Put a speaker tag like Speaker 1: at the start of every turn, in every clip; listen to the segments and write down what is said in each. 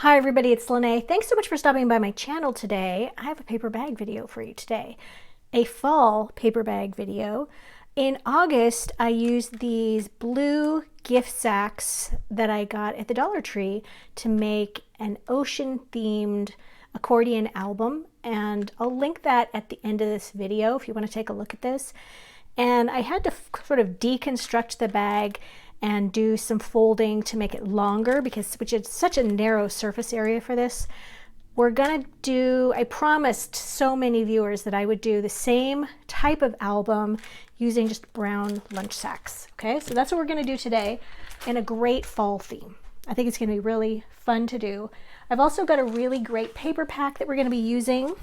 Speaker 1: Hi everybody, it's Lene. Thanks so much for stopping by my channel today. I have a paper bag video for you today. A fall paper bag video. In August, I used these blue gift sacks that I got at the Dollar Tree to make an ocean themed accordion album, and I'll link that at the end of this video if you want to take a look at this. And I had to sort of deconstruct the bag and do some folding to make it longer because which is such a narrow surface area for this. We're gonna do, I promised so many viewers that I would do the same type of album using just brown lunch sacks. Okay, so that's what we're gonna do today in a great fall theme. I think it's gonna be really fun to do. I've also got a really great paper pack that we're gonna be using.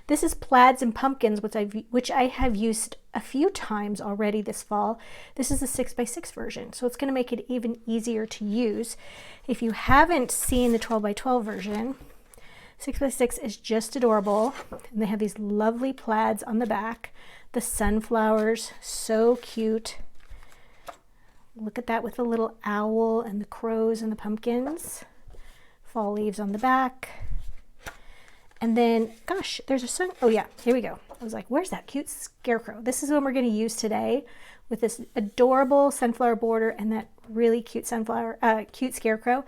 Speaker 1: This is Plaids and Pumpkins, which I have used a few times already this fall. This is a 6x6 version, so it's going to make it even easier to use. If you haven't seen the 12x12 version, 6x6 is just adorable, and they have these lovely plaids on the back. The sunflowers, so cute. Look at that with the little owl and the crows and the pumpkins. Fall leaves on the back. And then, gosh, there's a sun. Oh yeah, here we go. I was like, where's that cute scarecrow? This is what we're going to use today with this adorable sunflower border and that really cute cute scarecrow.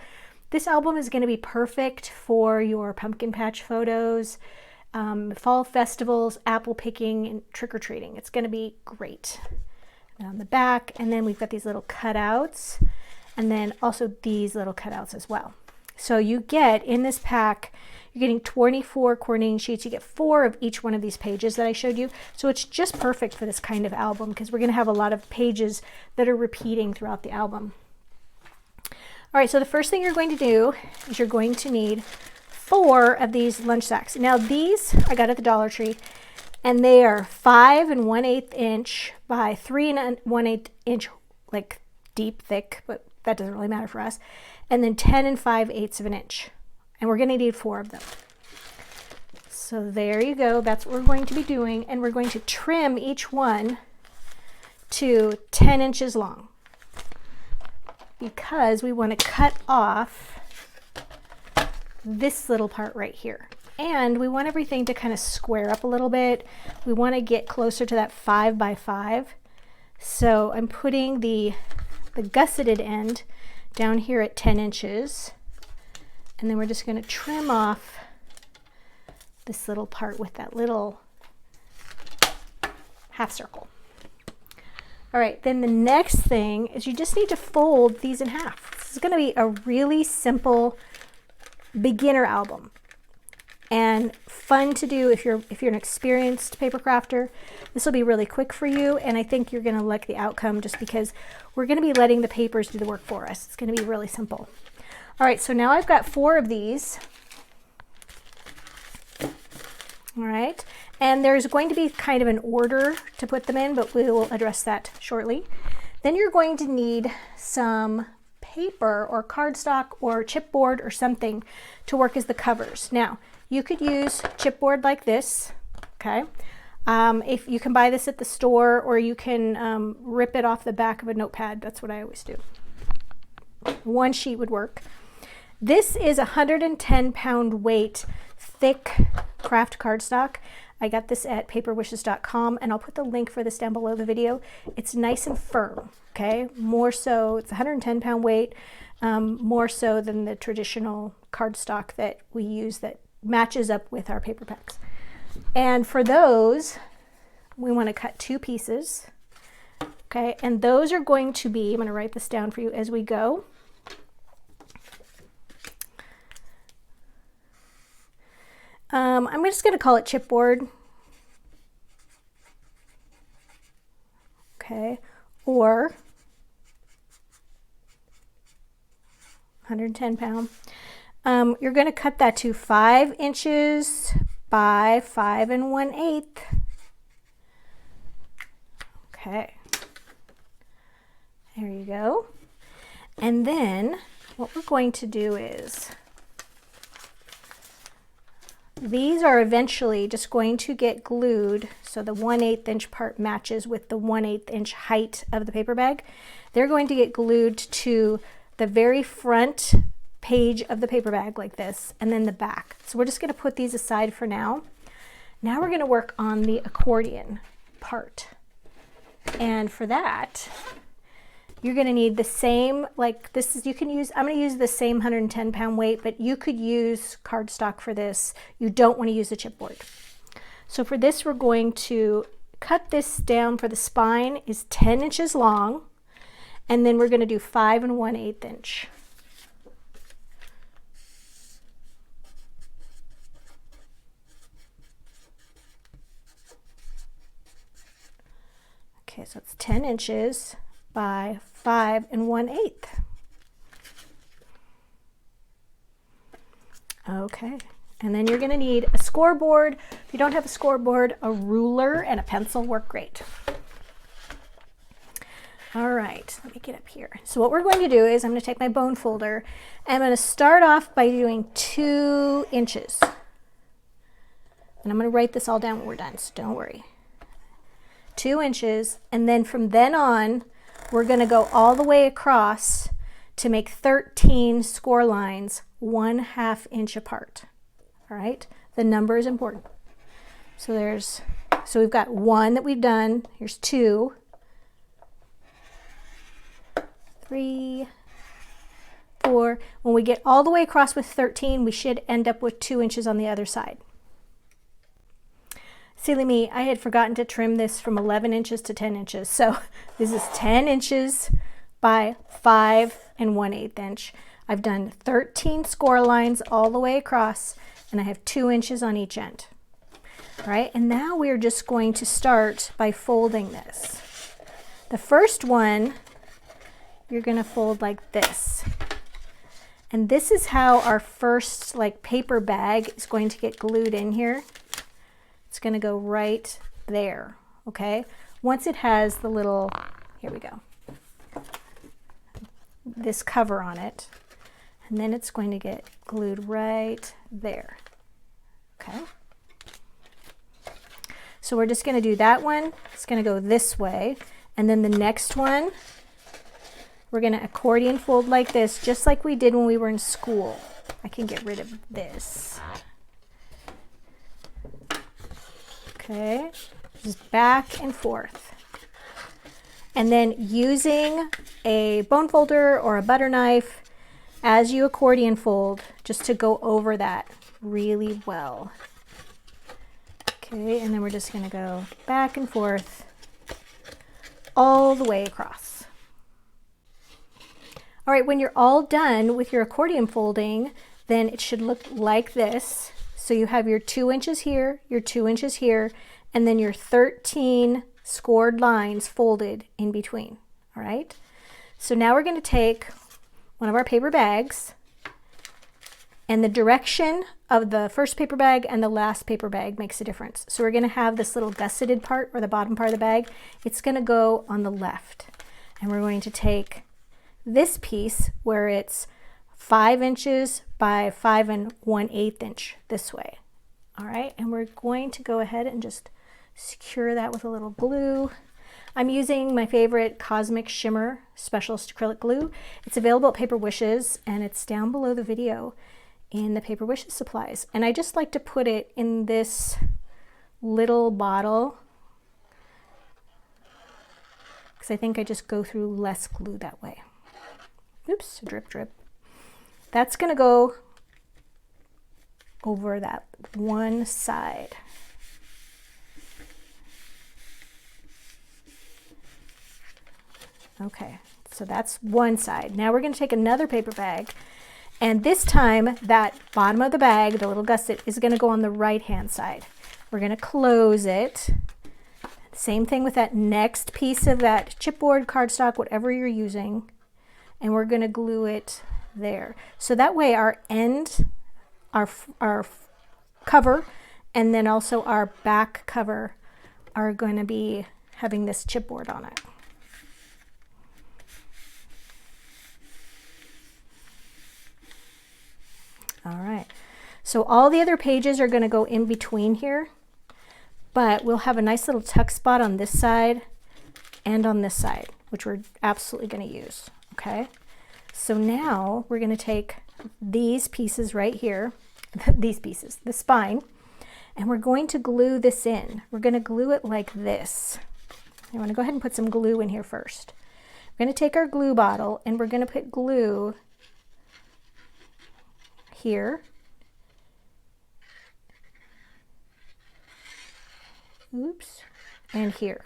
Speaker 1: This album is going to be perfect for your pumpkin patch photos, fall festivals, apple picking, and trick-or-treating. It's going to be great. And on the back, and then we've got these little cutouts, and then also these little cutouts as well. So you get in this pack, you're getting 24 coordinating sheets. You get 4 of each one of these pages that I showed you. So it's just perfect for this kind of album because we're going to have a lot of pages that are repeating throughout the album. All right, so the first thing you're going to do is you're going to need 4 of these lunch sacks. Now these I got at the Dollar Tree, and they are 5 1/8 inch by 3 1/8 inch, like deep, thick, but that doesn't really matter for us. And then 10 5/8 of an inch. And we're going to need 4 of them. So there you go. That's what we're going to be doing. And we're going to trim each one to 10 inches long because we want to cut off this little part right here. And we want everything to kind of square up a little bit. We want to get closer to that 5 by 5. So I'm putting the gusseted end down here at 10 inches. And then we're just going to trim off this little part with that little half circle. All right, then the next thing is you just need to fold these in half. This is going to be a really simple beginner album and fun to do if you're an experienced paper crafter. This will be really quick for you, and I think you're going to like the outcome just because we're going to be letting the papers do the work for us. It's going to be really simple. All right, so now I've got 4 of these. All right, and there's going to be kind of an order to put them in, but we will address that shortly. Then you're going to need some paper or cardstock or chipboard or something to work as the covers. Now, you could use chipboard like this, okay? If you can buy this at the store, or you can rip it off the back of a notepad. That's what I always do. 1 sheet would work. This is 110-pound weight, thick Kraft Cardstock. I got this at paperwishes.com, and I'll put the link for this down below the video. It's nice and firm, okay? More so, it's 110-pound weight, more so than the traditional cardstock that we use that matches up with our paper packs. And for those, we want to cut 2 pieces, okay? And those are going to be, I'm going to write this down for you as we go. I'm just going to call it chipboard, okay, or 110-pound. You're going to cut that to 5 inches by 5 1/8. Okay, there you go. And then what we're going to do is these are eventually just going to get glued so the 1/8 inch part matches with the 1/8 inch height of the paper bag. They're going to get glued to the very front page of the paper bag like this, and then the back. So we're just going to put these aside for now. Now we're going to work on the accordion part. And for that, you're going to need the same, like this is, you can use, I'm going to use the same 110-pound weight, but you could use cardstock for this. You don't want to use the chipboard. So for this, we're going to cut this down. For the spine is 10 inches long, and then we're going to do 5 1/8 inch. Okay, so it's 10 inches by 5 1/8. Okay, and then you're going to need a scoreboard. If you don't have a scoreboard, a ruler and a pencil work great. All right, let me get up here. So what we're going to do is I'm going to take my bone folder. I'm going to start off by doing 2 inches. And I'm going to write this all down when we're done, so don't worry. 2 inches, and then from then on, we're going to go all the way across to make 13 score lines 1/2 inch apart. All right, the number is important. So we've got 1 that we've done. Here's 2, 3, 4. When we get all the way across with 13, we should end up with 2 inches on the other side. Silly me, I had forgotten to trim this from 11 inches to 10 inches. So this is 10 inches by 5 1/8 inch. I've done 13 score lines all the way across, and I have 2 inches on each end. All right, and now we're just going to start by folding this. The first one, you're going to fold like this. And this is how our first like paper bag is going to get glued in here. It's going to go right there, okay? Once it has the little, here we go, this cover on it, and then it's going to get glued right there, okay? So we're just going to do that one. It's going to go this way, and then the next one, we're going to accordion fold like this, just like we did when we were in school. I can get rid of this. Okay, just back and forth. And then using a bone folder or a butter knife as you accordion fold, just to go over that really well. Okay, and then we're just going to go back and forth all the way across. All right, when you're all done with your accordion folding, then it should look like this. So you have your 2 inches here, your 2 inches here, and then your 13 scored lines folded in between, all right? So now we're going to take one of our paper bags, and the direction of the first paper bag and the last paper bag makes a difference. So we're going to have this little gusseted part, or the bottom part of the bag. It's going to go on the left, and we're going to take this piece where it's 5 inches by 5 1/8 inch this way. All right, and we're going to go ahead and just secure that with a little glue. I'm using my favorite Cosmic Shimmer Specialist Acrylic Glue. It's available at Paper Wishes, and it's down below the video in the Paper Wishes supplies. And I just like to put it in this little bottle because I think I just go through less glue that way. Oops, drip, drip. That's going to go over that one side. Okay, so that's one side. Now we're going to take another paper bag, and this time that bottom of the bag, the little gusset, is going to go on the right hand side. We're going to close it. Same thing with that next piece of that chipboard, cardstock, whatever you're using, and we're going to glue it there. So that way our end, our cover, and then also our back cover are going to be having this chipboard on it. All right, so all the other pages are going to go in between here, but we'll have a nice little tuck spot on this side and on this side, which we're absolutely going to use, okay? So now we're going to take these pieces right here, these pieces, the spine, and we're going to glue this in. We're going to glue it like this. I want to go ahead and put some glue in here first. We're going to take our glue bottle and we're going to put glue here. Oops. And here.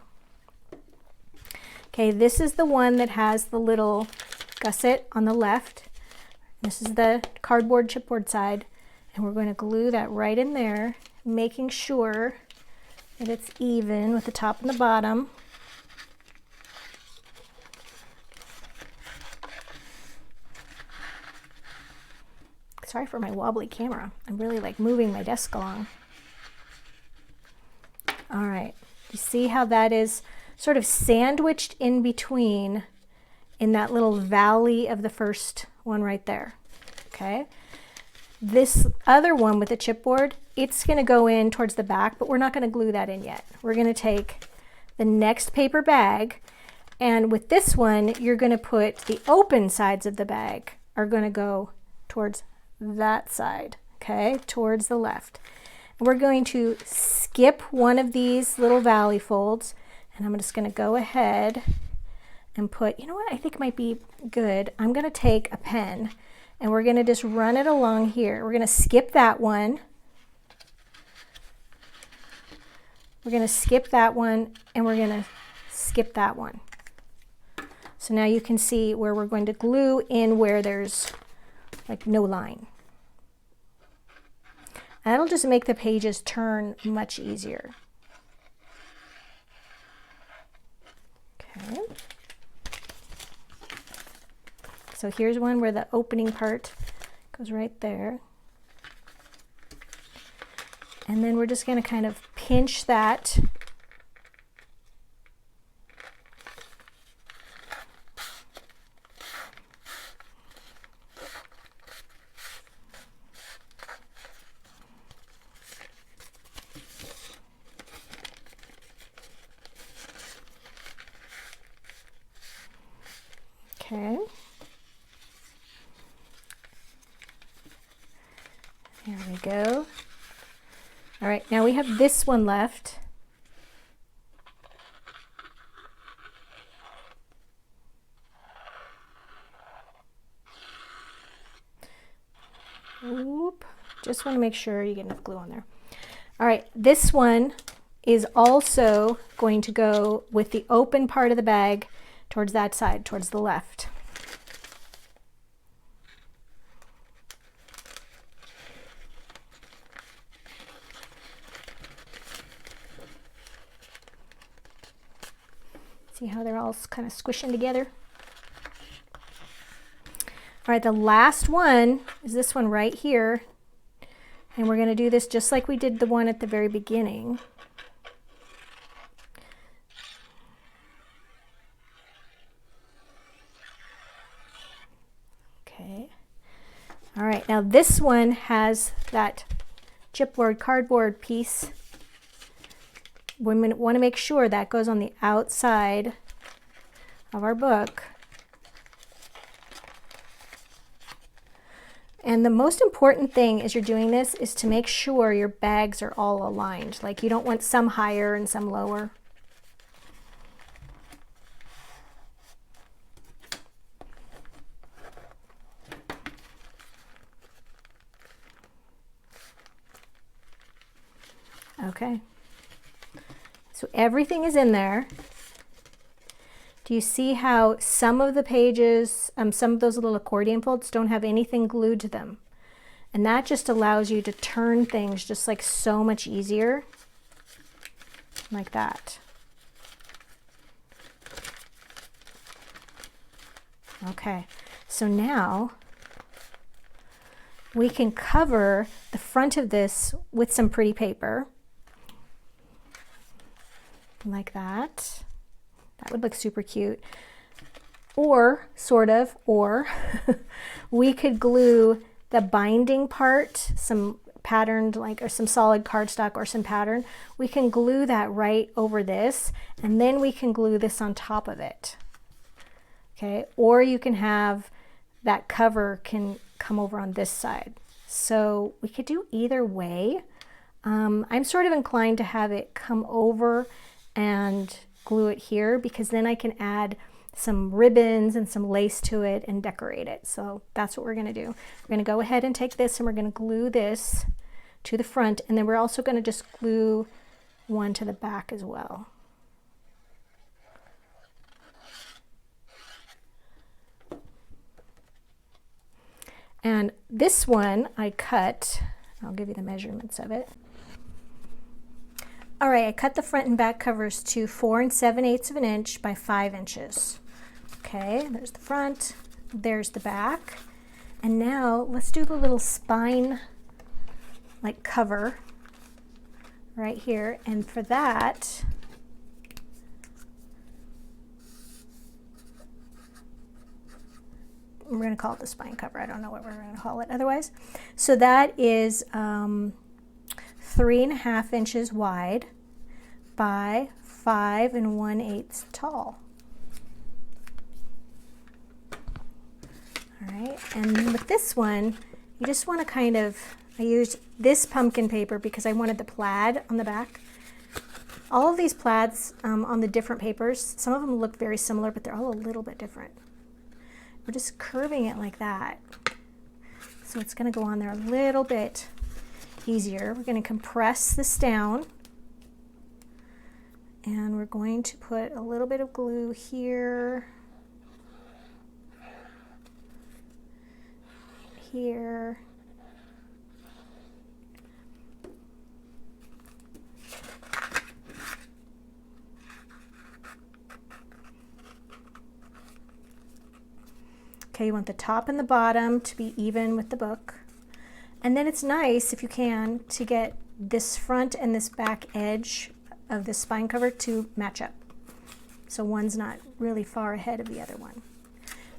Speaker 1: Okay, this is the one that has the little gusset on the left. This is the cardboard chipboard side, and we're going to glue that right in there, making sure that it's even with the top and the bottom. Sorry for my wobbly camera. I'm really like moving my desk along. All right, you see how that is sort of sandwiched in between in that little valley of the first one right there, okay? This other one with the chipboard, it's gonna go in towards the back, but we're not gonna glue that in yet. We're gonna take the next paper bag, and with this one, you're gonna put the open sides of the bag are gonna go towards that side, okay? Towards the left. And we're going to skip one of these little valley folds, and I'm just gonna go ahead and put, you know what I think might be good? I'm gonna take a pen and we're gonna just run it along here. We're gonna skip that one. We're gonna skip that one and we're gonna skip that one. So now you can see where we're going to glue in where there's like no line. And that'll just make the pages turn much easier. Okay. So here's one where the opening part goes right there. And then we're just going to kind of pinch that. Okay. There we go. All right, now we have this one left. Oop. Just want to make sure you get enough glue on there. All right, this one is also going to go with the open part of the bag towards that side, towards the left. See how they're all kind of squishing together? All right, the last one is this one right here. And we're going to do this just like we did the one at the very beginning. Okay. All right, now this one has that chipboard cardboard piece. We want to make sure that goes on the outside of our book. And the most important thing as you're doing this is to make sure your bags are all aligned. Like you don't want some higher and some lower. Okay. So everything is in there. Do you see how some of the pages, some of those little accordion folds don't have anything glued to them? And that just allows you to turn things just like so much easier, like that. Okay, so now we can cover the front of this with some pretty paper. Like that. That would look super cute. Or, sort of, or we could glue the binding part, some patterned, like, or some solid cardstock or some pattern. We can glue that right over this, and then we can glue this on top of it. Okay, or you can have that cover can come over on this side. So we could do either way. I'm sort of inclined to have it come over and glue it here, because then I can add some ribbons and some lace to it and decorate it. So that's what we're going to do. We're going to go ahead and take this and we're going to glue this to the front, and then we're also going to just glue one to the back as well. And this one I cut, I'll give you the measurements of it. All right, I cut the front and back covers to 4 7/8 of an inch by 5 inches. Okay, there's the front, there's the back. And now let's do the little spine like cover right here. And for that, we're going to call it the spine cover. I don't know what we're going to call it otherwise. So that is 3.5 inches wide by 5 1/8 tall. All right, and with this one, you just want to kind of, I used this pumpkin paper because I wanted the plaid on the back. All of these plaids on the different papers, some of them look very similar, but they're all a little bit different. We're just curving it like that. So it's going to go on there a little bit easier. We're going to compress this down, and we're going to put a little bit of glue here, here, okay, you want the top and the bottom to be even with the book. And then it's nice, if you can, to get this front and this back edge of the spine cover to match up. So one's not really far ahead of the other one.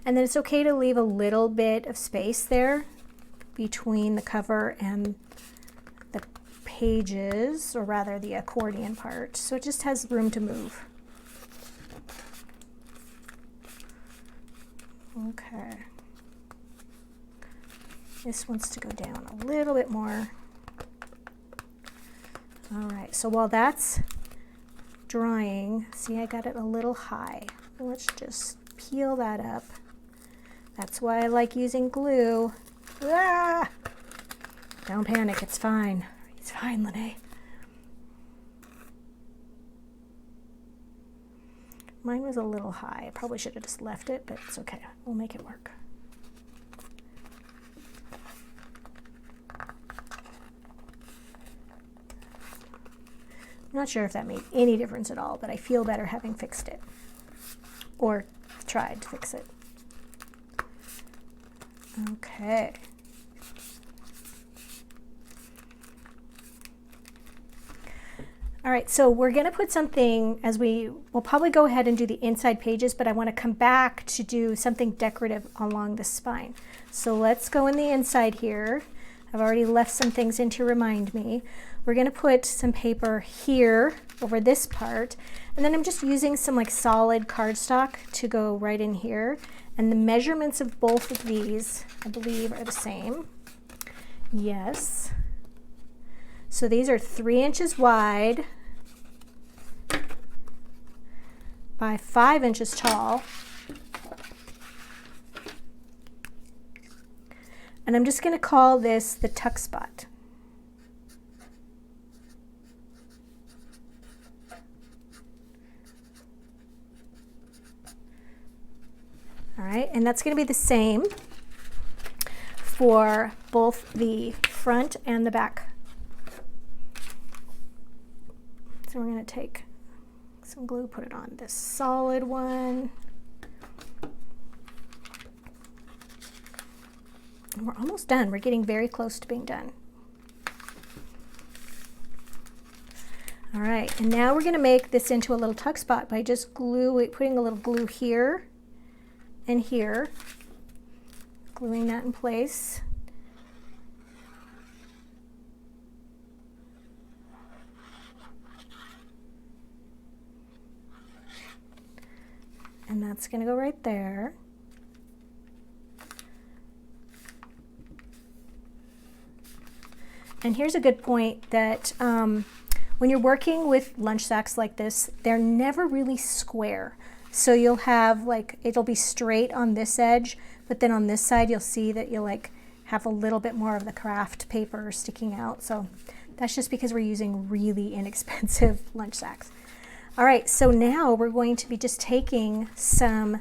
Speaker 1: And then it's okay to leave a little bit of space there between the cover and the pages, or rather the accordion part. So it just has room to move. Okay. This wants to go down a little bit more. All right, so while that's drying, see, I got it a little high. Let's just peel that up. That's why I like using glue. Ah! Don't panic, it's fine. It's fine, Lene. Mine was a little high. I probably should have just left it, but it's okay. We'll make it work. I'm not sure if that made any difference at all, but I feel better having fixed it, or tried to fix it. Okay. All right, so we're going to put something, we'll probably go ahead and do the inside pages, but I want to come back to do something decorative along the spine. So let's go in the inside here. I've already left some things in to remind me. We're going to put some paper here over this part, and then I'm just using some like solid cardstock to go right in here. And the measurements of both of these, I believe, are the same. Yes. So these are 3 inches wide by 5 inches tall. And I'm just going to call this the tuck spot. All right, and that's going to be the same for both the front and the back. So we're going to take some glue, put it on this solid one. And we're almost done. We're getting very close to being done. All right, and now we're going to make this into a little tuck spot by just putting a little glue here and here, gluing that in place. And that's going to go right there. And here's a good point that when you're working with lunch sacks like this, they're never really square. So you'll have like, it'll be straight on this edge, but then on this side you'll see that you'll like have a little bit more of the craft paper sticking out. So that's just because we're using really inexpensive lunch sacks. All right, so now we're going to be just taking some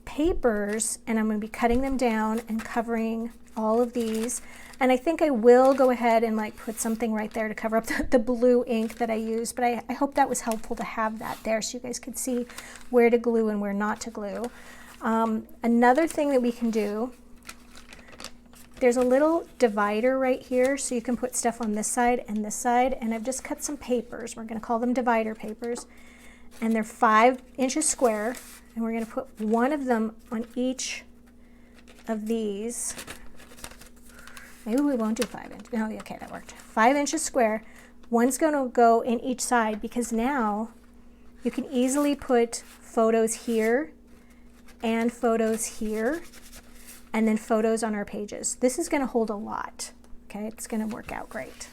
Speaker 1: papers and I'm going to be cutting them down and covering all of these. And I think I will go ahead and like put something right there to cover up the blue ink that I used, but I hope that was helpful to have that there so you guys could see where to glue and where not to glue. Another thing that we can do, there's a little divider right here so you can put stuff on this side, and I've just cut some papers. We're going to call them divider papers, and they're 5 inches square, and we're going to put one of them on each of these. Maybe we won't do 5 inches. No, okay, that worked. 5 inches square. One's going to go in each side because now you can easily put photos here and photos here, and then photos on our pages. This is going to hold a lot. Okay, it's going to work out great.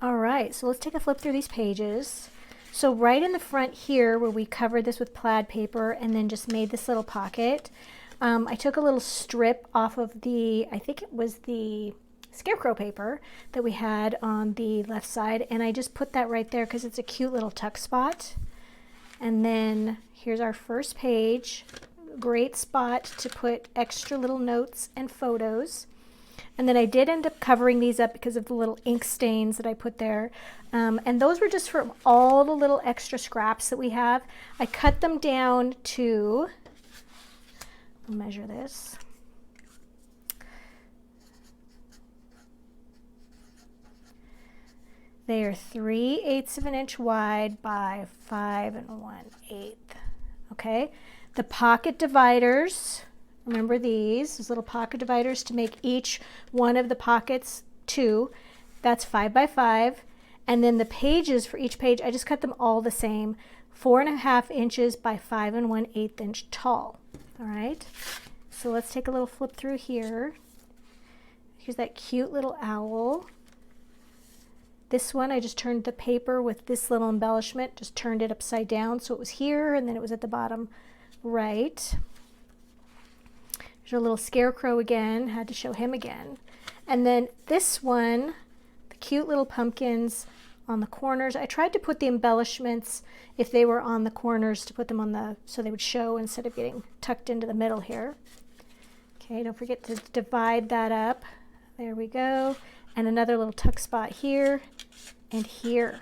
Speaker 1: All right, so let's take a flip through these pages. So right in the front here where we covered this with plaid paper and then just made this little pocket, I took a little strip off of the, I think it was the scarecrow paper that we had on the left side, and I just put that right there because it's a cute little tuck spot. And then here's our first page. Great spot to put extra little notes and photos. And then I did end up covering these up because of the little ink stains that I put there. And those were just from all the little extra scraps that we have. I cut them down to, I'll measure this. They are 3/8 of an inch wide by 5 1/8. Okay. The pocket dividers, remember these little pocket dividers to make each one of the pockets 2. That's 5 by 5. And then the pages for each page, I just cut them all the same, 4.5 inches by 5 1/8 inch tall. All right. So let's take a little flip through here. Here's that cute little owl. This one, I just turned the paper with this little embellishment, just turned it upside down so it was here and then it was at the bottom right. There's a little scarecrow again, had to show him again. And then this one, the cute little pumpkins on the corners. I tried to put the embellishments, if they were on the corners, to put them on the, so they would show instead of getting tucked into the middle here. Okay, don't forget to divide that up. There we go. And another little tuck spot here and here.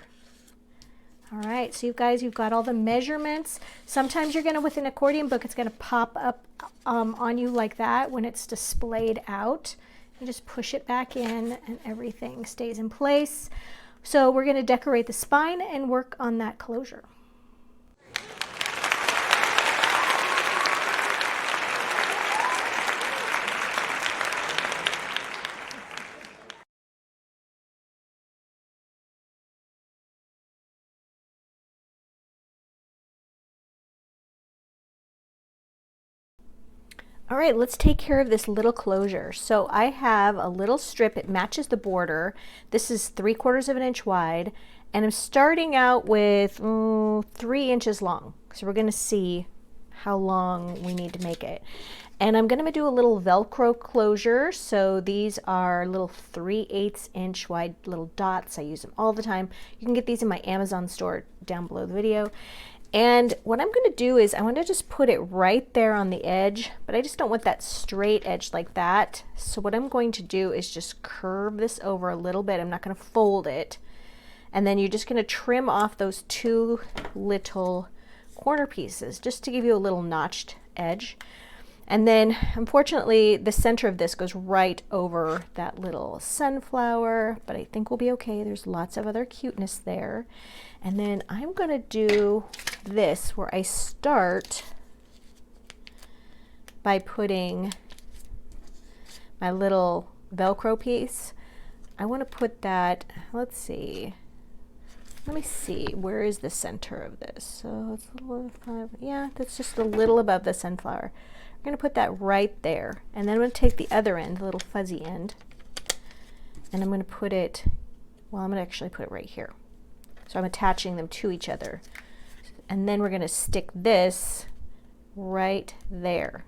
Speaker 1: All right, so you guys, you've got all the measurements. Sometimes you're gonna, with an accordion book, it's gonna pop up on you like that when it's displayed out. You just push it back in and everything stays in place. So we're gonna decorate the spine and work on that closure. All right, let's take care of this little closure. So I have a little strip, it matches the border. This is 3/4 of an inch wide, and I'm starting out with 3 inches long. So we're gonna see how long we need to make it. And I'm gonna do a little Velcro closure. So these are little 3/8 inch wide little dots. I use them all the time. You can get these in my Amazon store down below the video. And what I'm going to do is I want to just put it right there on the edge, but I just don't want that straight edge like that. So what I'm going to do is just curve this over a little bit. I'm not going to fold it. And then you're just going to trim off those 2 little corner pieces just to give you a little notched edge. And then unfortunately the center of this goes right over that little sunflower, but I think we'll be okay. There's lots of other cuteness there. And then I'm going to do this where I start by putting my little Velcro piece. I want to put that, let's see, let me see, where is the center of this? So it's a little, yeah, that's just a little above the sunflower. I'm going to put that right there, and then I'm going to take the other end, the little fuzzy end, and I'm going to put it, well, I'm going to actually put it right here. So I'm attaching them to each other. And then we're going to stick this right there.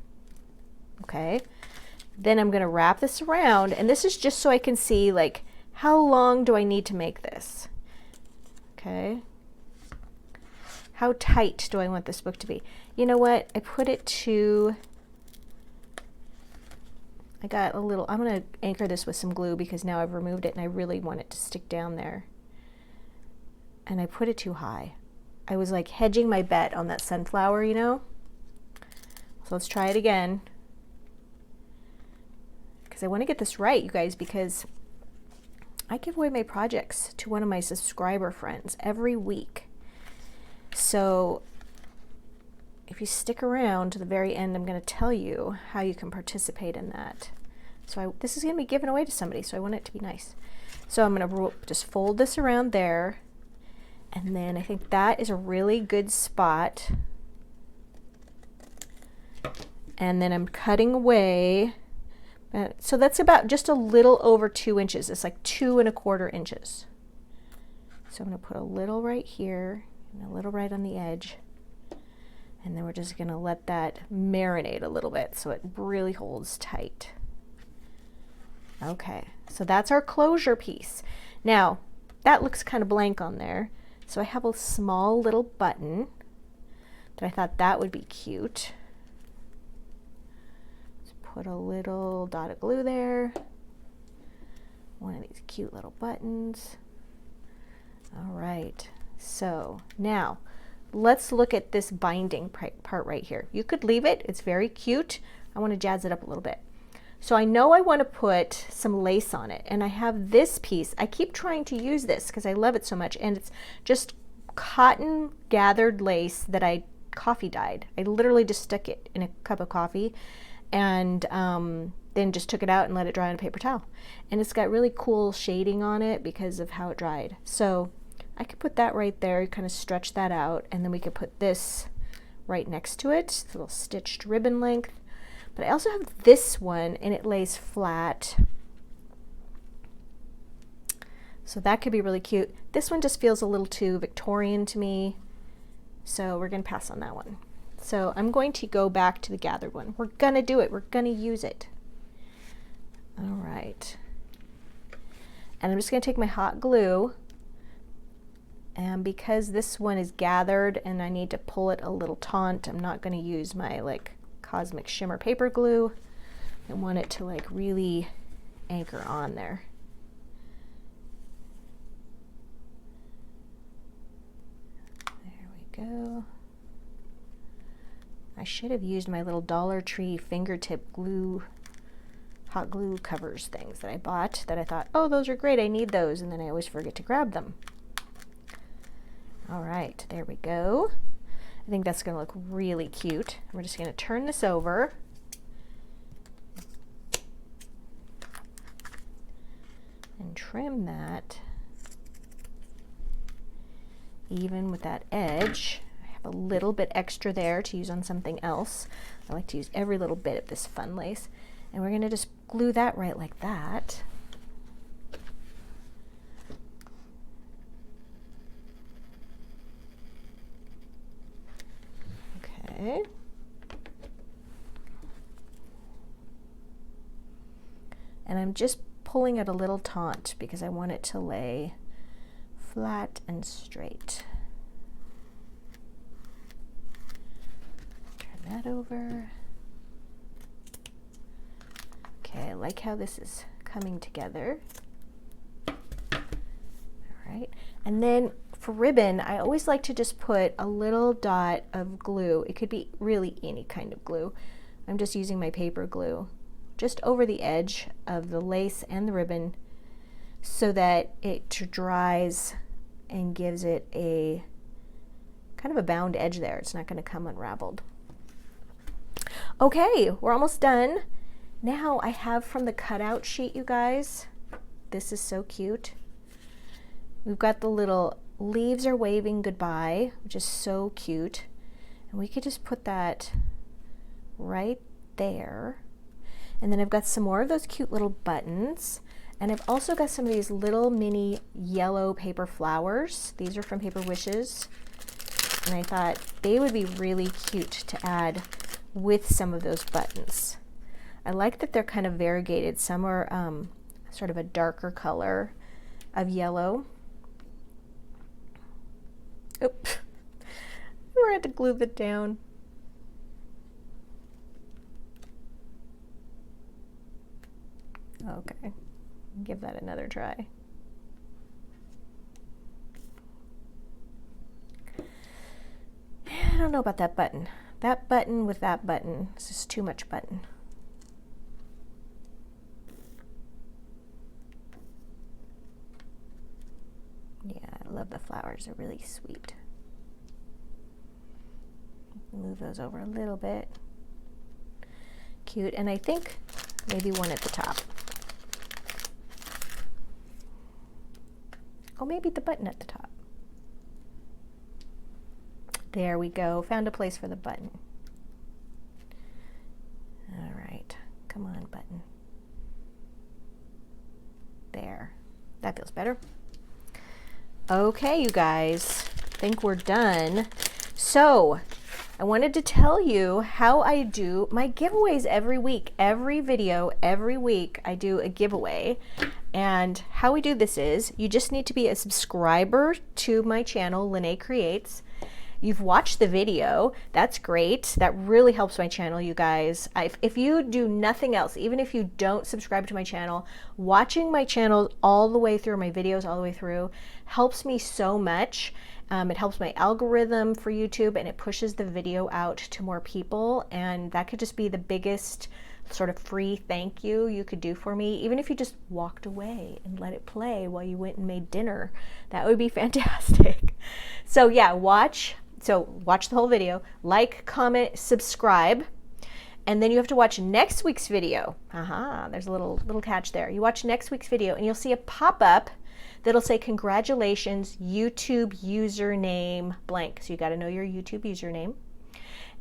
Speaker 1: Okay. Then I'm going to wrap this around, and this is just so I can see, like, how long do I need to make this? Okay. How tight do I want this book to be? You know what? I put it to, I got a little, I'm going to anchor this with some glue because now I've removed it and I really want it to stick down there. And I put it too high. I was like hedging my bet on that sunflower, you know? So let's try it again. Because I want to get this right, you guys, because I give away my projects to one of my subscriber friends every week. So if you stick around to the very end, I'm going to tell you how you can participate in that. So this is going to be given away to somebody, so I want it to be nice. So I'm going to just fold this around there. And then I think that is a really good spot. And then I'm cutting away. So that's about just a little over 2 inches. It's like 2 1/4 inches. So I'm going to put a little right here and a little right on the edge. And then we're just going to let that marinate a little bit so it really holds tight. Okay, so that's our closure piece. Now, that looks kind of blank on there. So I have a small little button that I thought that would be cute. Let's put a little dot of glue there. One of these cute little buttons. All right, so now let's look at this binding part right here. You could leave it, it's very cute. I want to jazz it up a little bit. So I know I want to put some lace on it, and I have this piece. I keep trying to use this because I love it so much, and it's just cotton gathered lace that I coffee dyed. I literally just stuck it in a cup of coffee and then just took it out and let it dry on a paper towel. And it's got really cool shading on it because of how it dried. So I could put that right there, kind of stretch that out, and then we could put this right next to it. It's a little stitched ribbon length. But I also have this one, and it lays flat. So that could be really cute. This one just feels a little too Victorian to me, so we're going to pass on that one. So I'm going to go back to the gathered one. We're going to do it. We're going to use it. All right. And I'm just going to take my hot glue, and because this one is gathered and I need to pull it a little taut, I'm not going to use my like Cosmic Shimmer paper glue. I want it to like really anchor on there. There we go. I should have used my little Dollar Tree fingertip glue, hot glue covers things that I bought that I thought, oh, those are great, I need those, and then I always forget to grab them. All right, there we go. I think that's going to look really cute. We're just going to turn this over. And trim that even with that edge. I have a little bit extra there to use on something else. I like to use every little bit of this fun lace. And we're going to just glue that right like that. Okay. And I'm just pulling it a little taut because I want it to lay flat and straight. Turn that over. Okay, I like how this is coming together. All right, and then for ribbon, I always like to just put a little dot of glue. It could be really any kind of glue. I'm just using my paper glue just over the edge of the lace and the ribbon so that it dries and gives it a kind of a bound edge there. It's not going to come unraveled. Okay, we're almost done. Now I have from the cutout sheet, you guys. This is so cute. We've got the little leaves are waving goodbye, which is so cute. And we could just put that right there. And then I've got some more of those cute little buttons. And I've also got some of these little mini yellow paper flowers. These are from Paper Wishes. And I thought they would be really cute to add with some of those buttons. I like that they're kind of variegated. Some are sort of a darker color of yellow. Oops, we're going to glue that down. Okay, give that another try. I don't know about that button. That button with that button, it's just too much button. Yeah, I love the flowers, they're really sweet. Move those over a little bit. Cute, and I think maybe one at the top. Oh, maybe the button at the top. There we go, found a place for the button. All right, come on, button. There, that feels better. Okay, you guys, I think we're done. So, I wanted to tell you how I do my giveaways every week. Every video, every week, I do a giveaway. And how we do this is, you just need to be a subscriber to my channel, Lene Creates. You've watched the video, that's great. That really helps my channel, you guys. If you do nothing else, even if you don't subscribe to my channel, watching my channel all the way through, my videos all the way through, helps me so much. It helps my algorithm for YouTube, and it pushes the video out to more people, and that could just be the biggest sort of free thank you you could do for me. Even if you just walked away and let it play while you went and made dinner, that would be fantastic. So yeah, watch the whole video, like, comment, subscribe, and then you have to watch next week's video. There's a little catch there. You watch next week's video and you'll see a pop-up that'll say, congratulations, YouTube username blank. So you got to know your YouTube username.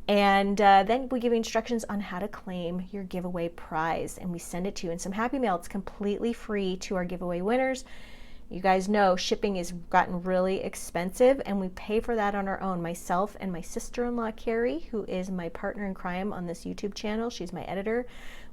Speaker 1: And then we give you instructions on how to claim your giveaway prize, and we send it to you in some Happy Mail. It's completely free to our giveaway winners. You guys know shipping has gotten really expensive, and we pay for that on our own. Myself and my sister-in-law, Carrie, who is my partner in crime on this YouTube channel, she's my editor,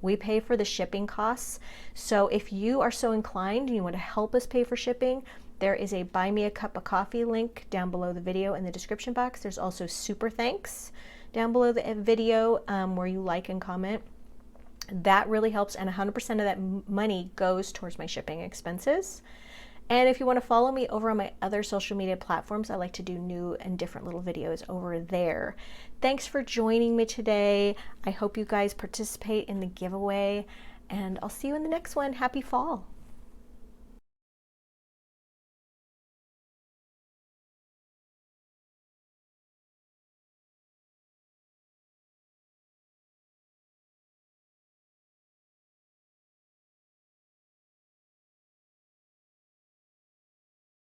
Speaker 1: we pay for the shipping costs. So if you are so inclined and you want to help us pay for shipping, there is a Buy Me a Cup of Coffee link down below the video in the description box. There's also Super Thanks down below the video where you like and comment. That really helps, and 100% of that money goes towards my shipping expenses. And if you want to follow me over on my other social media platforms, I like to do new and different little videos over there. Thanks for joining me today. I hope you guys participate in the giveaway, and I'll see you in the next one. Happy fall.